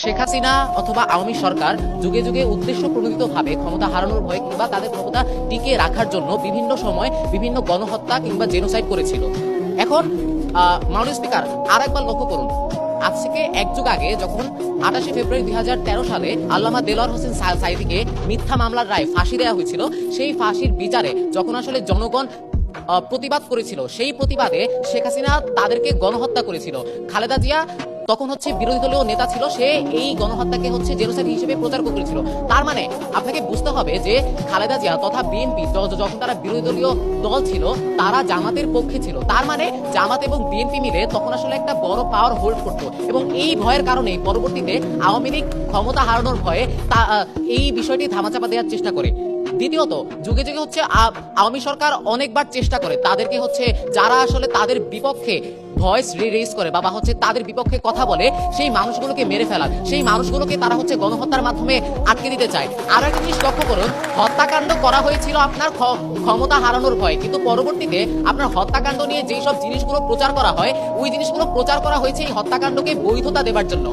শেখ হাসিনা অথবা আওয়ামী সরকার যুগে যুগে উদ্দেশ্য প্রণোদিতভাবে ক্ষমতা হারানোর ভয় কিংবা তাদের ক্ষমতা টিকিয়ে রাখার জন্য বিভিন্ন সময় বিভিন্ন গণহত্যা কিংবা জেনোসাইড করেছিল। এখন মাননীয় স্পিকার আর একবার লক্ষ্য করুন, আজ থেকে এক যুগ আগে যখন 28 ফেব্রুয়ারি 2013 সালে আল্লামা দেলোয়ার হোসেন সাঈদীকে মিথ্যা মামলার রায় ফাঁসি দেওয়া হয়েছিল, সেই ফাঁসির বিচারে যখন আসলে জনগণ প্রতিবাদ করেছিল, সেই প্রতিবাদে শেখ হাসিনা তাদেরকে গণহত্যা করেছিল। খালেদা জিয়া তখন বিরোধী দলীয় নেতা ছিল, সে এই গণহত্যাকে জেনোসাইড হিসেবে প্রচার করেছিল। তার মানে আপনাকে বুঝতে হবে যে খালেদা জিয়া তথা বিএনপি যখন তারা বিরোধী দলীয় দল ছিল, তারা জামাতের পক্ষে ছিল। তার মানে জামাত এবং বিএনপি মিলে তখন আসলে একটা বড় পাওয়ার হোল্ড করত, এবং এই ভয়ের কারণে পরবর্তীতে আওয়ামী লীগ ক্ষমতা হারানোর ভয়ে এই বিষয়টি ধামাচাপা দেওয়ার চেষ্টা করে। দ্বিতীয়ত, যুগে যুগে আওয়ামী সরকার অনেকবার চেষ্টা করে তাদেরকে যারা আসলে তাদের বিপক্ষে ভয়েস রেজ করে বা তাদের বিপক্ষে কথা বলে, সেই মানুষগুলোকে মেরে ফেলার, সেই মানুষগুলোকে তারা গণহত্যার মাধ্যমে আটকে দিতে চায়। আরো একটা জিনিস লক্ষ্য করুন, হত্যাকাণ্ড করা হয়েছিল আপনার ক্ষমতা হারানোর ভয়ে, কিন্তু পরবর্তীতে আপনার হত্যাকাণ্ড নিয়ে যেই সব জিনিসগুলো প্রচার করা হয়, ওই জিনিসগুলো প্রচার করা হয়েছে এই হত্যাকাণ্ডকে বৈধতা দেবার জন্য।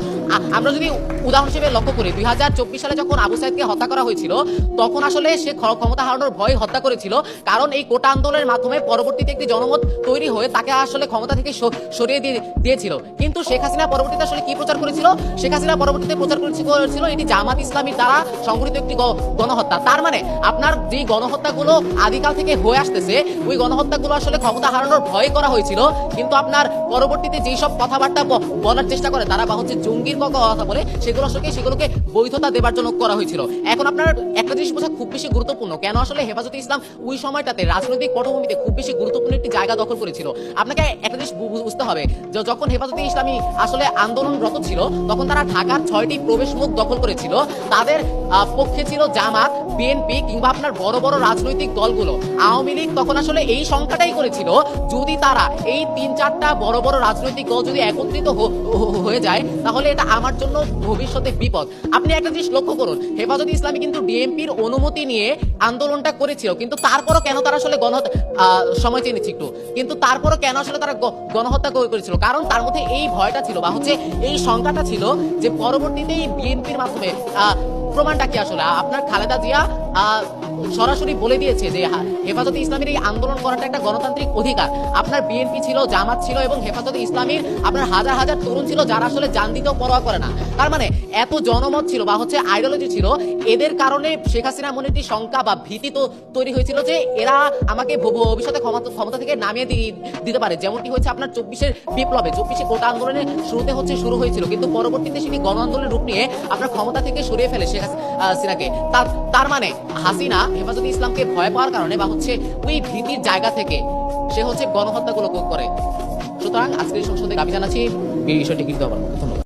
আমরা যদি উদাহরণ হিসেবে লক্ষ্য করি, 2024 সালে যখন আবু সাইদকে হত্যা করা হয়েছিল, তখন আসলে সে ক্ষমতা হারানোর ভয়ে হত্যা করেছিল, কারণ এই কোটা আন্দোলনের মাধ্যমে পরবর্তীতে একটি জনমত তৈরি হয়ে তাকে আসলে ক্ষমতা থেকে সরিয়ে দিয়েছিল। কিন্তু শেখ হাসিনা পরবর্তীতে আসলে কি প্রচার করেছিল? শেখ হাসিনা পরবর্তীতে প্রচার করেছিল এটি জামাত ইসলামীর দ্বারা সংগঠিত একটি গণহত্যা। তার মানে আপনার যে গণহত্যাগুলো আদিকাল থেকে হয়ে আসতেছে, ওই গণহত্যাগুলো আসলে ক্ষমতা হারানোর ভয়ে করা হয়েছিল, কিন্তু আপনার পরবর্তীতে যেই সব কথাবার্তা বলার চেষ্টা করে তারা বা জঙ্গির কথা বলে, সেগুলোকে বৈধতা দেবার জন্য করা হয়েছিল। এখন আপনার একটা জিনিস বোঝা খুব বেশি গুরুত্বপূর্ণ, কেন আসলে হেফাজতে ইসলাম ওই সময়টাতে রাজনৈতিক পটভূমিতে খুব বেশি গুরুত্বপূর্ণ একটি জায়গা দখল করেছিল। আপনাকে একটা জিনিস বুঝতে হবে, যখন হেফাজতে ইসলামী আসলে আন্দোলনরত ছিল, তখন তারা ঢাকার 6টি প্রবেশ মুখ দখল করেছিল। তাদের পক্ষে ছিল জামাত, বিএনপি কিংবা আপনার বড় বড় রাজনৈতিক দলগুলো। আওয়ামী লীগ তখন আসলে এই সংখ্যাটাই করেছিল, যদি তারা এই 3-4টা বড় বড় রাজনৈতিক দল যদি একত্রিত হয়ে যায়, তাহলে এটা আমার জন্য ভবিষ্যতে বিপদ। আপনি একটা জিনিস লক্ষ্য করুন, হেফাজতে ইসলামী কিন্তু ডিএমপির অনুমতি নিয়ে আন্দোলনটা করেছিল, কিন্তু তারপরও কেন তারা আসলে সময় চেয়ে নিচ্ছি একটু, কিন্তু তারপরও কেন আসলে তারা গণহত্যা করেছিল? কারণ তার মধ্যে এই ভয়টা ছিল বা এই সংখ্যাটা ছিল যে পরবর্তীতে বিএনপির মাধ্যমে প্রমাণটা কি আসলে আপনার খালেদা জিয়া সরাসরি বলে দিয়েছে যে হেফাজতে ইসলামীর এই আন্দোলন করাটা একটা গণতান্ত্রিক অধিকার। আপনার বিএনপি ছিল, জামাত ছিল এবং হেফাজতে ইসলামীর আপনার হাজার হাজার তরুণ ছিল যারা আসলে জান দিতেও পরোয়া করে না। তার মানে এত জনমত ছিল বা আইডিওলজি ছিল, এদের কারণে শেখ হাসিনা মনে একটি শঙ্কা বা ভীতি তো তৈরি হয়েছিল যে এরা আমাকে ভবিষ্যতে ক্ষমতা থেকে নামিয়ে দিতে পারে, যেমনটি হয়েছে আপনার 24-এর বিপ্লবে, 24-এ কোটা আন্দোলনের শুরুতে শুরু হয়েছিল, কিন্তু পরবর্তীতে সেটি গণ আন্দোলনের রূপ নিয়ে আপনার ক্ষমতা থেকে সরিয়ে ফেলে শেখ হাসিনাকে। তার মানে হাসিনা হেফাজতে ইসলামকে ভয় পাওয়ার কারণে বা ওই ভীতির জায়গা থেকে সে গণহত্যাগুলো করে। সুতরাং আজকের সংসদে দাবি জানাচ্ছি বিষয়টি কিন্তু ধন্যবাদ।